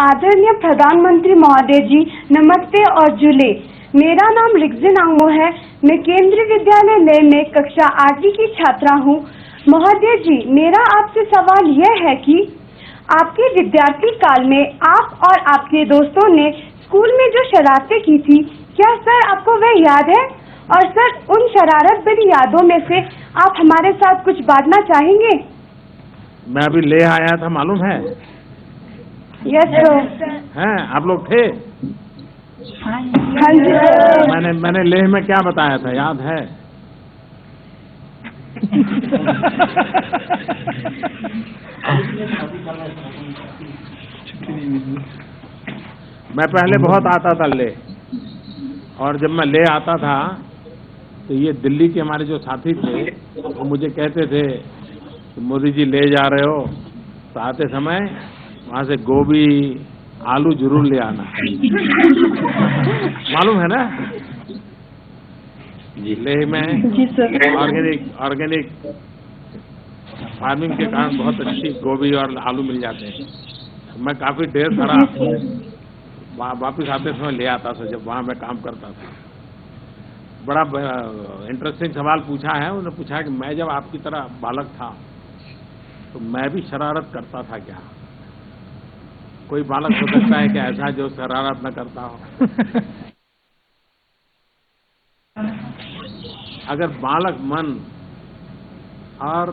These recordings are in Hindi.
आदरणीय प्रधानमंत्री महोदय जी, नमस्ते और जुले। मेरा नाम रिक्जिन आंगो है। मैं केंद्रीय विद्यालय ले में कक्षा 8वीं की छात्रा हूँ। महोदय जी, मेरा आपसे सवाल यह है कि आपके विद्यार्थी काल में आप और आपके दोस्तों ने स्कूल में जो शरारतें की थी, क्या सर आपको वह याद है? और सर, उन शरारत भरी यादों में से आप हमारे साथ कुछ बांटना चाहेंगे? मैं अभी ले आया था, मालूम है? Yes sir. हैं, आप लोग थे? हाँ जी सर। मैंने लेह में क्या बताया था, याद है? मैं पहले बहुत आता था ले, और जब मैं ले आता था तो ये दिल्ली के हमारे जो साथी थे वो मुझे कहते थे, मोदी जी ले जा रहे हो तो आते समय वहां से गोभी आलू जरूर ले आना। मालूम है ना? लेह में ऑर्गेनिक फार्मिंग के कारण बहुत अच्छी गोभी और आलू मिल जाते हैं। मैं काफी ढेर सारा वापिस आते समय ले आता था जब वहां मैं काम करता था। बड़ा इंटरेस्टिंग सवाल पूछा है उन्होंने। पूछा कि मैं जब आपकी तरह बालक था तो मैं भी शरारत करता था क्या? कोई बालक हो सकता है कि ऐसा जो शरारत न करता हो? अगर बालक मन, और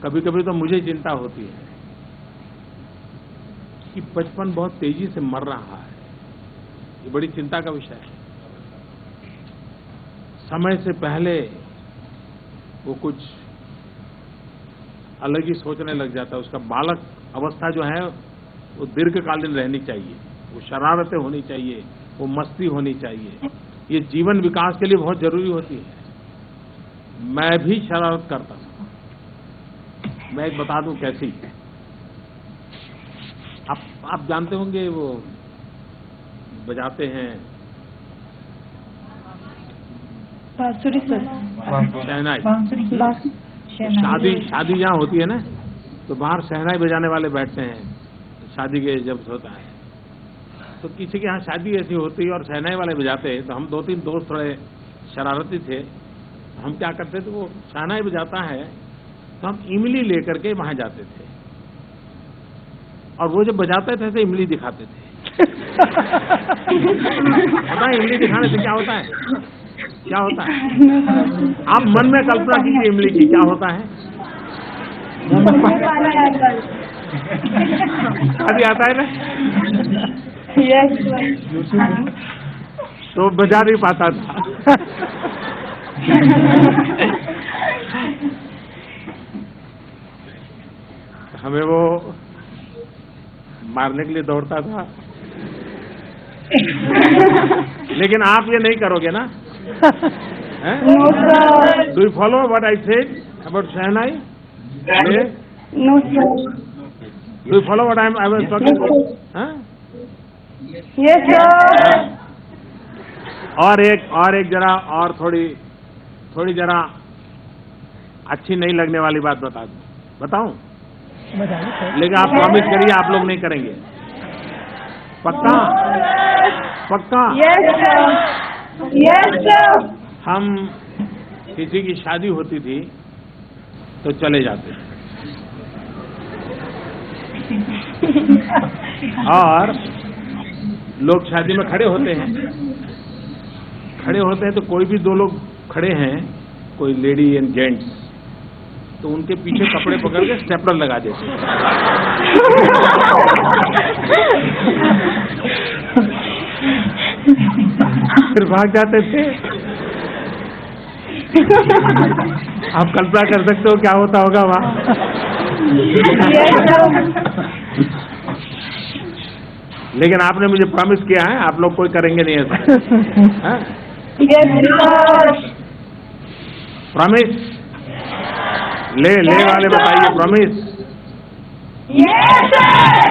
कभी कभी तो मुझे चिंता होती है कि बचपन बहुत तेजी से मर रहा है। ये बड़ी चिंता का विषय है। समय से पहले वो कुछ अलग ही सोचने लग जाता है। उसका बालक अवस्था जो है वो दीर्घकालीन रहनी चाहिए, वो शरारतें होनी चाहिए, वो मस्ती होनी चाहिए। ये जीवन विकास के लिए बहुत जरूरी होती है। मैं भी शरारत करता था। मैं एक बता दूं कैसी। आप जानते होंगे वो बजाते हैं बांसुरी सर। शहनाई। शादी जहाँ होती है ना तो बाहर शहनाई बजाने वाले बैठते हैं। शादी के जब होता है तो किसी के यहाँ शादी ऐसी होती है और शहनाई वाले बजाते हैं, तो हम 2-3 दोस्त थोड़े शरारती थे। हम क्या करते थे, वो शहनाई बजाता है तो हम इमली लेकर के वहां जाते थे, और वो जब बजाते थे तो इमली दिखाते थे। पता है इमली दिखाने से क्या होता है? क्या होता है? आप मन में कल्पना कीजिए इमली की, क्या होता है? अभी आता है ना? तो बजा नहीं पाता था। हमें वो मारने के लिए दौड़ता था। लेकिन आप ये नहीं करोगे ना? Do you follow what I said about शहनाई? No sir. Do you follow what I was talking? Yes sir. और एक जरा और थोड़ी जरा अच्छी नहीं लगने वाली बात बताऊं? लेकिन आप प्रॉमिस करिए आप लोग नहीं करेंगे। पक्का? पक्का? Yes sir. Yes sir. हम किसी की शादी होती थी तो चले जाते थे, और लोग शादी में खड़े होते हैं तो कोई भी 2 लोग खड़े हैं, कोई लेडी एंड जेंट्स, तो उनके पीछे कपड़े पकड़ के स्टेपलर लगा देते। फिर भाग जाते थे। आप कल्पना कर सकते हो क्या होता होगा वहां। लेकिन आपने मुझे प्रॉमिस किया है आप लोग कोई करेंगे नहीं ऐसा। प्रॉमिस? ले वाले बताइए प्रॉमिस।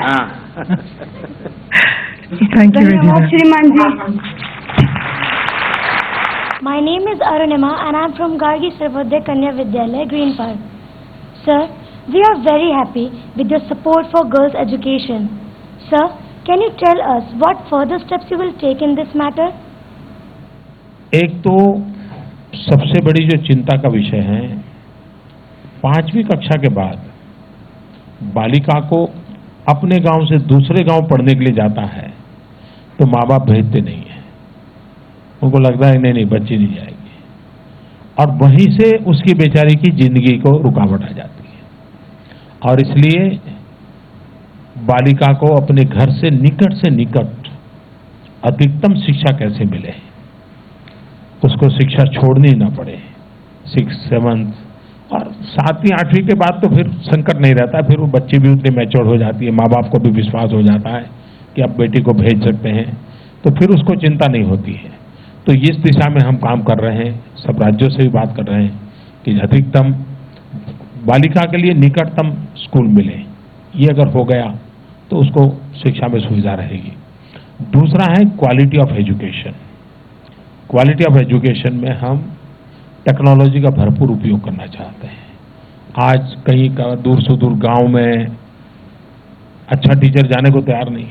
हाँ। Thank you, धन्यवाद श्रीमान जी। My name is Arunima and I am from Gargi Sarvodaya Kanya Vidyalaya, Green Park. Sir, we are very happy with your support for girls' education. Sir, can you tell us what further steps you will take in this matter? एक तो सबसे बड़ी जो चिंता का विषय है, 5वीं कक्षा के बाद बालिका को अपने गांव से दूसरे गांव पढ़ने के लिए जाता है तो माँ बाप भेजते नहीं है। उनको लगता है नहीं बच्ची नहीं जाएगी, और वहीं से उसकी बेचारी की जिंदगी को रुकावट आ जाती है। और इसलिए बालिका को अपने घर से निकट अधिकतम शिक्षा कैसे मिले, उसको शिक्षा छोड़नी ना पड़े। 6th, 7th और 7वीं 8वीं के बाद तो फिर संकट नहीं रहता, फिर वो बच्ची भी उतनी मैच्योर हो जाती है, माँ बाप को भी विश्वास हो जाता है कि अब बेटी को भेज सकते हैं, तो फिर उसको चिंता नहीं होती है। तो इस दिशा में हम काम कर रहे हैं, सब राज्यों से भी बात कर रहे हैं कि अधिकतम बालिका के लिए निकटतम स्कूल मिले। ये अगर हो गया तो उसको शिक्षा में सुविधा रहेगी। दूसरा है quality of education. Quality of education में हम टेक्नोलॉजी का भरपूर उपयोग करना चाहते हैं। आज कहीं का दूर सुदूर गांव में अच्छा टीचर जाने को तैयार नहीं,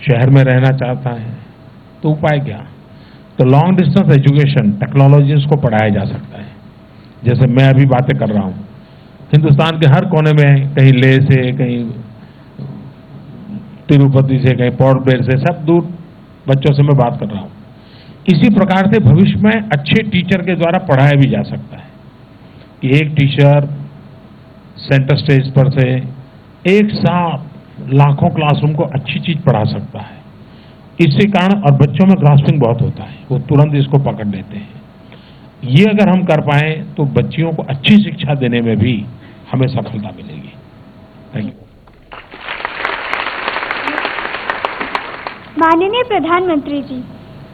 शहर में रहना चाहता है, तो उपाय क्या? तो लॉन्ग डिस्टेंस एजुकेशन टेक्नोलॉजी को पढ़ाया जा सकता है। जैसे मैं अभी बातें कर रहा हूं, हिंदुस्तान के हर कोने में, कहीं लेह से, कहीं तिरुपति से, कहीं पोर्ट ब्लेयर से, सब दूर बच्चों से मैं बात कर रहा हूं। इसी प्रकार से भविष्य में अच्छे टीचर के द्वारा पढ़ाया भी जा सकता है कि एक टीचर सेंटर स्टेज पर से एक साथ लाखों क्लासरूम को अच्छी चीज पढ़ा सकता है। इसी कारण, और बच्चों में ग्रास्पिंग बहुत होता है, वो तुरंत इसको पकड़ लेते हैं। ये अगर हम कर पाए तो बच्चियों को अच्छी शिक्षा देने में भी हमें सफलता मिलेगी। Thank you. माननीय प्रधानमंत्री जी,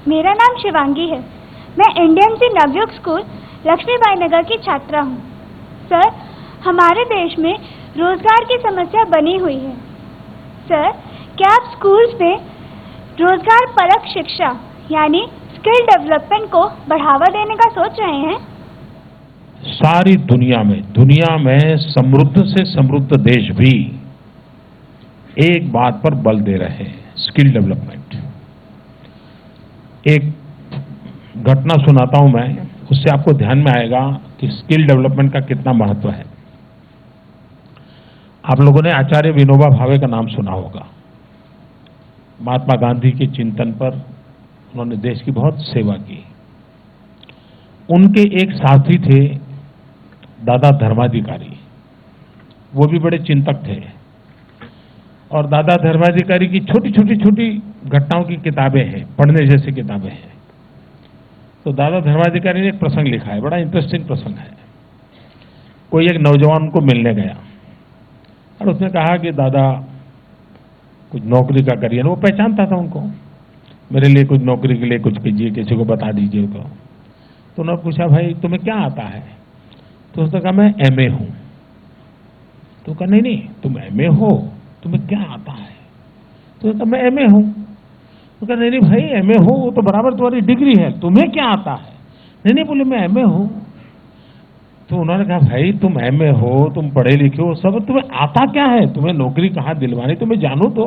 मेरा नाम शिवांगी है। मैं इंडियन सी नवयुग स्कूल लक्ष्मीबाई नगर की छात्रा हूँ। सर, हमारे देश में रोजगार की समस्या बनी हुई है। सर, क्या आप स्कूल्स में रोजगार परक शिक्षा यानी स्किल डेवलपमेंट को बढ़ावा देने का सोच रहे हैं? सारी दुनिया में समृद्ध से समृद्ध देश भी एक बात पर बल दे रहे हैं, स्किल डेवलपमेंट। एक घटना सुनाता हूं मैं, उससे आपको ध्यान में आएगा कि स्किल डेवलपमेंट का कितना महत्व है। आप लोगों ने आचार्य विनोबा भावे का नाम सुना होगा। महात्मा गांधी के चिंतन पर उन्होंने देश की बहुत सेवा की। उनके एक साथी थे दादा धर्माधिकारी, वो भी बड़े चिंतक थे, और दादा धर्माधिकारी की छोटी घटनाओं की किताबें हैं, पढ़ने जैसी किताबें हैं। तो दादा धर्माधिकारी ने एक प्रसंग लिखा है, बड़ा इंटरेस्टिंग प्रसंग है। कोई एक नौजवान उनको मिलने गया और उसने कहा कि दादा कुछ नौकरी का करिए। वो पहचानता था उनको, मेरे लिए कुछ नौकरी के लिए कुछ कीजिए, किसी को बता दीजिए। तो उन्होंने पूछा, भाई तुम्हें क्या आता है? तो उसने कहा, मैं एमए हूं। तो कहा, नहीं तुम एमए हो, तुम्हें क्या आता है? तो कहा, मैं एमए हूं। तो कहा, नहीं भाई एमए हो वो तो बराबर तुम्हारी डिग्री है, तुम्हें क्या आता है? नहीं बोले मैं एमए हूं। तो उन्होंने कहा, भाई तुम एमए हो, तुम पढ़े लिखे हो सब, तुम्हें आता क्या है? तुम्हें नौकरी कहाँ दिलवानी, तुम्हें जानो तो।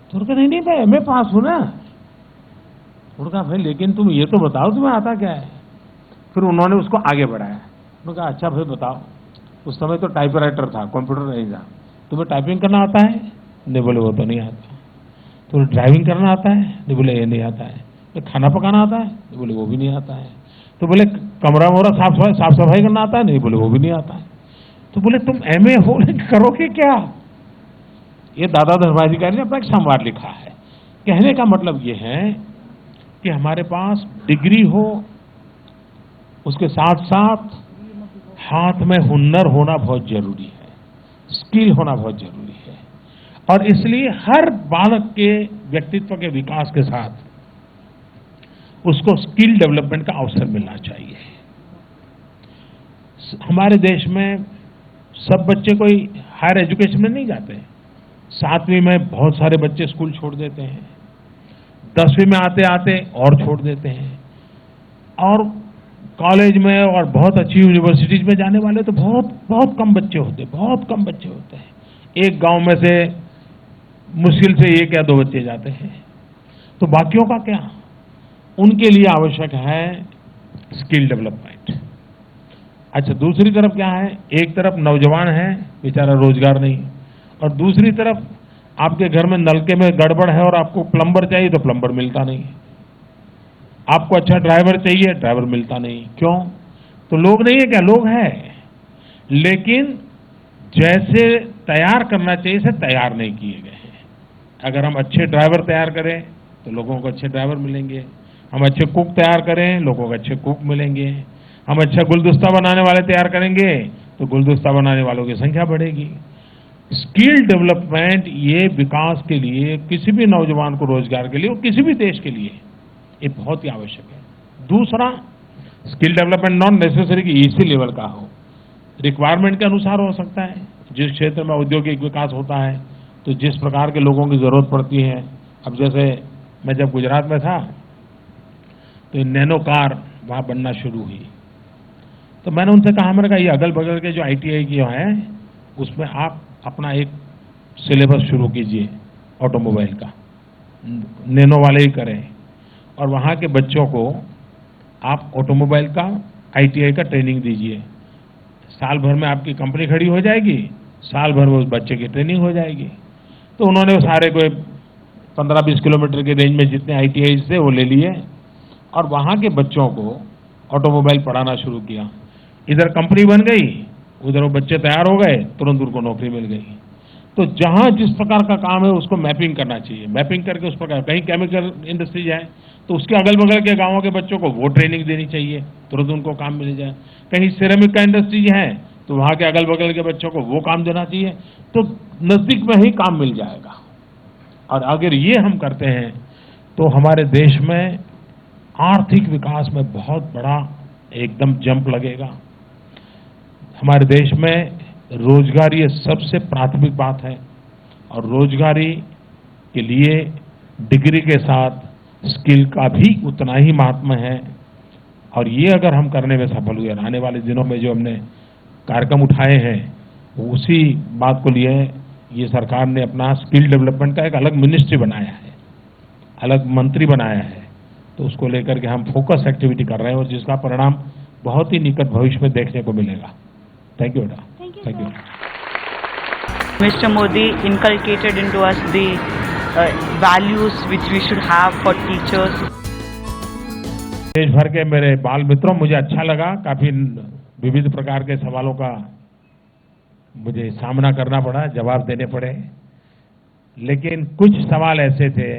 तो कहा, नहीं मैं एमए पास हूं ना। उन्होंने कहा, भाई लेकिन तुम ये तो बताओ तुम्हें आता क्या है? फिर उन्होंने उसको आगे बढ़ाया। उन्होंने कहा, अच्छा भाई बताओ। उस समय तो टाइपराइटर था, कंप्यूटर नहीं था। तुम्हें टाइपिंग करना आता है? नहीं बोले वो तो नहीं आता। तो ड्राइविंग करना आता है? नहीं बोले ये नहीं आता है। तो खाना पकाना आता है? नहीं बोले वो भी नहीं आता है। तो बोले कमरा वमरा साफ सफाई करना आता है? नहीं बोले वो भी नहीं आता है। तो बोले तुम एमए हो करोगे क्या? ये दादा धर्माधिकारी ने अपना एक संवाद लिखा है। कहने का मतलब ये है कि हमारे पास डिग्री हो, उसके साथ साथ हाथ में हुनर होना बहुत जरूरी है, स्किल होना बहुत जरूरी है। और इसलिए हर बालक के व्यक्तित्व के विकास के साथ उसको स्किल डेवलपमेंट का अवसर मिलना चाहिए। हमारे देश में सब बच्चे कोई हायर एजुकेशन में नहीं जाते। 7वीं में बहुत सारे बच्चे स्कूल छोड़ देते हैं, 10वीं में आते आते और छोड़ देते हैं, और कॉलेज में और बहुत अच्छी यूनिवर्सिटीज में जाने वाले तो बहुत कम बच्चे होते हैं। एक गांव में से मुश्किल से 1 या 2 बच्चे जाते हैं। तो बाकियों का क्या? उनके लिए आवश्यक है स्किल डेवलपमेंट। अच्छा, दूसरी तरफ क्या है? एक तरफ नौजवान है, बेचारा रोजगार नहीं, और दूसरी तरफ आपके घर में नलके में गड़बड़ है और आपको प्लम्बर चाहिए तो प्लम्बर मिलता नहीं, आपको अच्छा ड्राइवर चाहिए, ड्राइवर मिलता नहीं। क्यों? तो लोग नहीं है क्या? लोग हैं, लेकिन जैसे तैयार करना चाहिए से तैयार नहीं किए गए हैं। अगर हम अच्छे ड्राइवर तैयार करें तो लोगों को अच्छे ड्राइवर मिलेंगे, हम अच्छे कुक तैयार करें लोगों को अच्छे कुक मिलेंगे, हम अच्छा गुलदस्ता बनाने वाले तैयार करेंगे तो गुलदस्ता बनाने वालों की संख्या बढ़ेगी। स्किल डेवलपमेंट ये विकास के लिए, किसी भी नौजवान को रोजगार के लिए और किसी भी देश के लिए ये बहुत ही आवश्यक है। दूसरा, स्किल डेवलपमेंट नॉट नेसेसरी कि इसी लेवल का हो, रिक्वायरमेंट के अनुसार हो सकता है। जिस क्षेत्र में औद्योगिक विकास होता है तो जिस प्रकार के लोगों की जरूरत पड़ती है, अब जैसे मैं जब गुजरात में था तो नैनो कार वहां बनना शुरू हुई, तो मैंने उनसे कहा, मैंने कहा ये अगल बगल के जो ITI की है उसमें आप अपना एक सिलेबस शुरू कीजिए ऑटोमोबाइल का, नैनो वाले ही करें, और वहां के बच्चों को आप ऑटोमोबाइल का ITI का ट्रेनिंग दीजिए। साल भर में आपकी कंपनी खड़ी हो जाएगी, साल भर में उस बच्चे की ट्रेनिंग हो जाएगी। तो उन्होंने वो सारे कोई 15-20 किलोमीटर के रेंज में जितने ITI थे वो ले लिए और वहां के बच्चों को ऑटोमोबाइल पढ़ाना शुरू किया। इधर कंपनी बन गई, उधर वो बच्चे तैयार हो गए, तुरंत उनको नौकरी मिल गई। तो जहां जिस प्रकार का काम है उसको मैपिंग करना चाहिए, मैपिंग करके उस प्रकार, कहीं केमिकल इंडस्ट्रीज है तो उसके अगल बगल के गांवों के बच्चों को वो ट्रेनिंग देनी चाहिए, तुरंत उनको काम मिल जाए। कहीं सिरेमिक का इंडस्ट्रीज है तो वहां के अगल बगल के बच्चों को वो काम देना चाहिए, तो नजदीक में ही काम मिल जाएगा। और अगर ये हम करते हैं तो हमारे देश में आर्थिक विकास में बहुत बड़ा एकदम जंप लगेगा। हमारे देश में रोजगारी सबसे प्राथमिक बात है और रोजगारी के लिए डिग्री के साथ स्किल का भी उतना ही महात्मा है। और ये अगर हम करने में सफल हुए, आने वाले दिनों में जो हमने कार्यक्रम उठाए हैं उसी बात को लिए ये सरकार ने अपना स्किल डेवलपमेंट का एक अलग मिनिस्ट्री बनाया है, अलग मंत्री बनाया है, तो उसको लेकर के हम फोकस एक्टिविटी कर रहे हैं और जिसका परिणाम बहुत ही निकट भविष्य में देखने को मिलेगा। थैंक यू बेटा, thank you. Mr. Modi inculcated into us the values which we should have for teachers. देश भर के मेरे बाल मित्रों, मुझे अच्छा लगा, काफी विविध प्रकार के सवालों का मुझे सामना करना पड़ा, जवाब देने पड़े, लेकिन कुछ सवाल ऐसे थे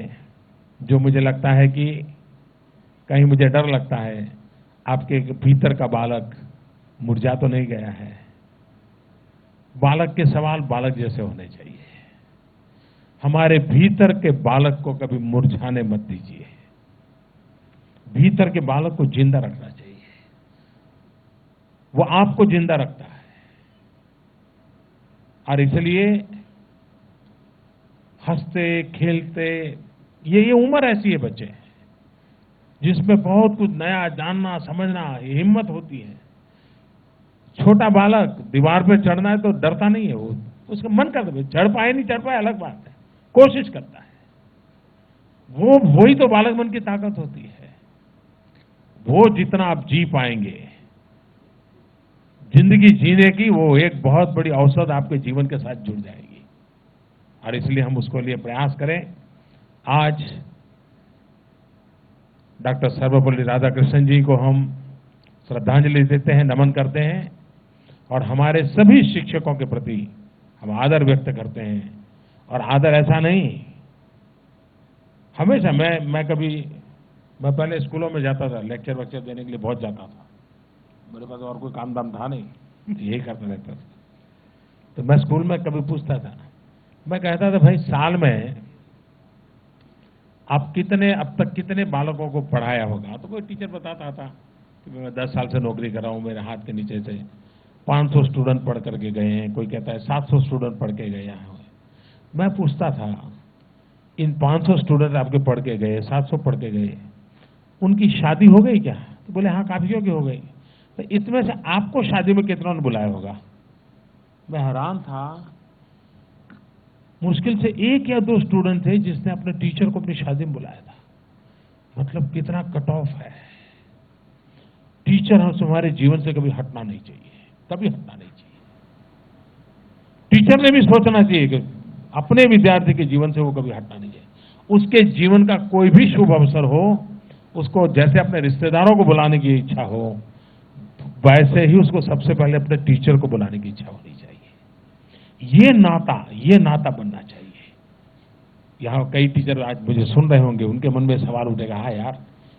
जो मुझे लगता है कि कहीं मुझे डर लगता है आपके भीतर का बालक मुरझा तो नहीं गया है। बालक के सवाल बालक जैसे होने चाहिए। हमारे भीतर के बालक को कभी मुरझाने मत दीजिए, भीतर के बालक को जिंदा रखना चाहिए, वो आपको जिंदा रखता है। और इसलिए हंसते खेलते, ये उम्र ऐसी है बच्चे जिसमें बहुत कुछ नया जानना समझना हिम्मत होती है। छोटा बालक दीवार पे चढ़ना है तो डरता नहीं है, वो उसका मन करता है, चढ़ पाए नहीं चढ़ पाए अलग बात है, कोशिश करता है। वही तो बालक मन की ताकत होती है। वो जितना आप जी पाएंगे जिंदगी जीने की, वो एक बहुत बड़ी औसत आपके जीवन के साथ जुड़ जाएगी। और इसलिए हम उसको लिए प्रयास करें। आज डॉक्टर सर्वपल्ली राधाकृष्णन जी को हम श्रद्धांजलि देते हैं, नमन करते हैं और हमारे सभी शिक्षकों के प्रति हम आदर व्यक्त करते हैं। और आदर ऐसा नहीं, हमेशा मैं पहले स्कूलों में जाता था, लेक्चर वेक्चर देने के लिए बहुत जाता था, मेरे पास और कोई काम धाम था नहीं, यही करता रहता था। तो मैं स्कूल में कभी पूछता था, मैं कहता था भाई साल में आप अब तक कितने बालकों को पढ़ाया होगा? तो कोई टीचर बताता था कि मैं 10 साल से नौकरी कर रहा हूं, मेरे हाथ के नीचे से 500 स्टूडेंट पढ़ करके गए हैं, कोई कहता है 700 स्टूडेंट पढ़ के गए हैं। मैं पूछता था, इन 500 स्टूडेंट आपके पढ़ के गए, 700 पढ़ के गए, उनकी शादी हो गई क्या? तो बोले हाँ काफियों की हो गई। तो इसमें से आपको शादी में कितना ने बुलाया होगा? मैं हैरान था मुश्किल से 1 या 2 स्टूडेंट थे जिसने अपने टीचर को अपनी शादी में बुलाया था। मतलब कितना कट ऑफ है। टीचर हमारे जीवन से कभी हटना नहीं चाहिए, कभी हटना नहीं चाहिए। टीचर ने भी सोचना चाहिए कि अपने विद्यार्थी के जीवन से वो कभी हटना नहीं चाहिए। उसके जीवन का कोई भी शुभ अवसर हो, उसको जैसे अपने रिश्तेदारों को बुलाने की इच्छा हो, वैसे ही उसको सबसे पहले अपने टीचर को बुलाने की इच्छा होनी चाहिए। ये नाता बनना चाहिए। यहाँ कई टीचर आज मुझे सुन रहे होंगे, उनके मन में सवाल उठेगा, हाँ यार,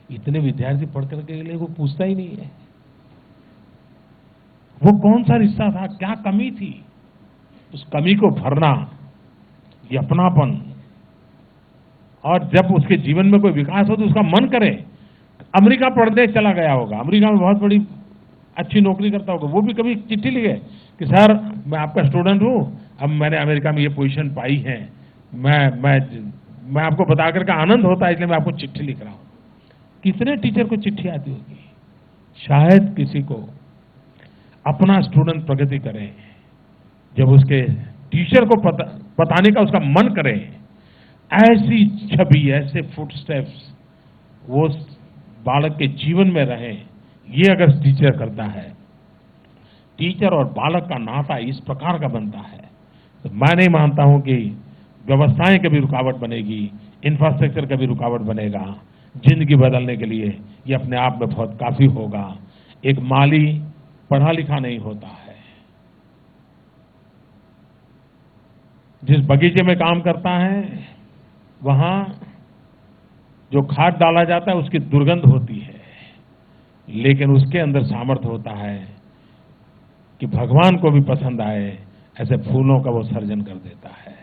इतने विद्यार्थी पढ़ करके लिए वो पूछता ही नहीं है। वो कौन सा रिश्ता था, क्या कमी थी? उस कमी को भरना, ये अपनापन, और जब उसके जीवन में कोई विकास हो तो उसका मन करे। अमेरिका पढ़ने चला गया होगा, अमेरिका में बहुत बड़ी अच्छी नौकरी करता होगा, वो भी कभी चिट्ठी लिखे कि सर मैं आपका स्टूडेंट हूं, अब मैंने अमेरिका में ये पोजीशन पाई है, मैं आपको बता करके आनंद होता है, इसलिए मैं आपको चिट्ठी लिख रहा हूं। कितने टीचर को चिट्ठी आती होगी? शायद किसी को अपना स्टूडेंट प्रगति करे, जब उसके टीचर को बताने का उसका मन करे, ऐसी छवि, ऐसे फुटस्टेप्स वो बालक के जीवन में रहे, ये अगर टीचर करता है, टीचर और बालक का नाता इस प्रकार का बनता है, तो मैं नहीं मानता हूं कि व्यवस्थाएं कभी रुकावट बनेगी, इंफ्रास्ट्रक्चर कभी रुकावट बनेगा। जिंदगी बदलने के लिए ये अपने आप में बहुत काफी होगा। एक माली पढ़ा लिखा नहीं होता है, जिस बगीचे में काम करता है वहां जो खाद डाला जाता है उसकी दुर्गंध होती है, लेकिन उसके अंदर सामर्थ्य होता है कि भगवान को भी पसंद आए ऐसे फूलों का वो सर्जन कर देता है।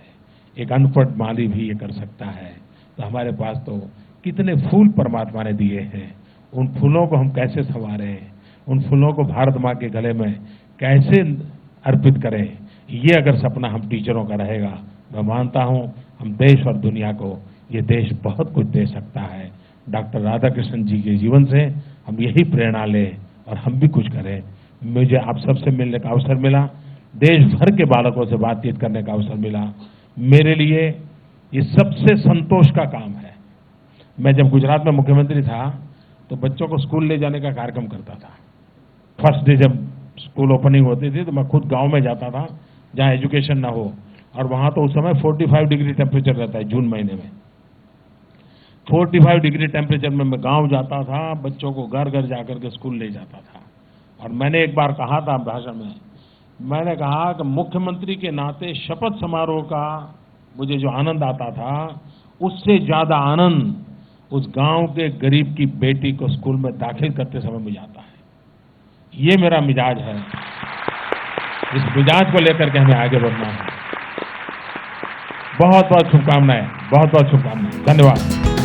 एक अनपढ़ माली भी ये कर सकता है। तो हमारे पास तो कितने फूल परमात्मा ने दिए हैं, उन फूलों को हम कैसे संवारें, उन फूलों को भारत माँ के गले में कैसे अर्पित करें, ये अगर सपना हम टीचरों का रहेगा, मैं मानता हूं हम देश और दुनिया को, ये देश बहुत कुछ दे सकता है। डॉक्टर राधाकृष्णन जी के जीवन से हम यही प्रेरणा लें और हम भी कुछ करें। मुझे आप सबसे मिलने का अवसर मिला, देश भर के बालकों से बातचीत करने का अवसर मिला। मेरे लिए ये सबसे संतोष का काम है। मैं जब गुजरात में मुख्यमंत्री था तो बच्चों को स्कूल ले जाने का कार्यक्रम करता था। फर्स्ट डे जब स्कूल ओपनिंग होती थी तो मैं खुद गांव में जाता था जहां एजुकेशन ना हो, और वहां तो उस समय 45 डिग्री टेम्परेचर रहता है जून महीने में। 45 डिग्री टेम्परेचर में मैं गांव जाता था, बच्चों को घर घर जाकर के स्कूल ले जाता था। और मैंने एक बार कहा था भाषण में, मैंने कहा कि मुख्यमंत्री के नाते शपथ समारोह का मुझे जो आनंद आता था, उससे ज्यादा आनंद उस गांव के गरीब की बेटी को स्कूल में दाखिल करते समय मुझे आता है। ये मेरा मिजाज है, इस मिजाज को लेकर के हमें आगे बढ़ना है। बहुत बहुत शुभकामनाएं, बहुत बहुत शुभकामनाएं। धन्यवाद।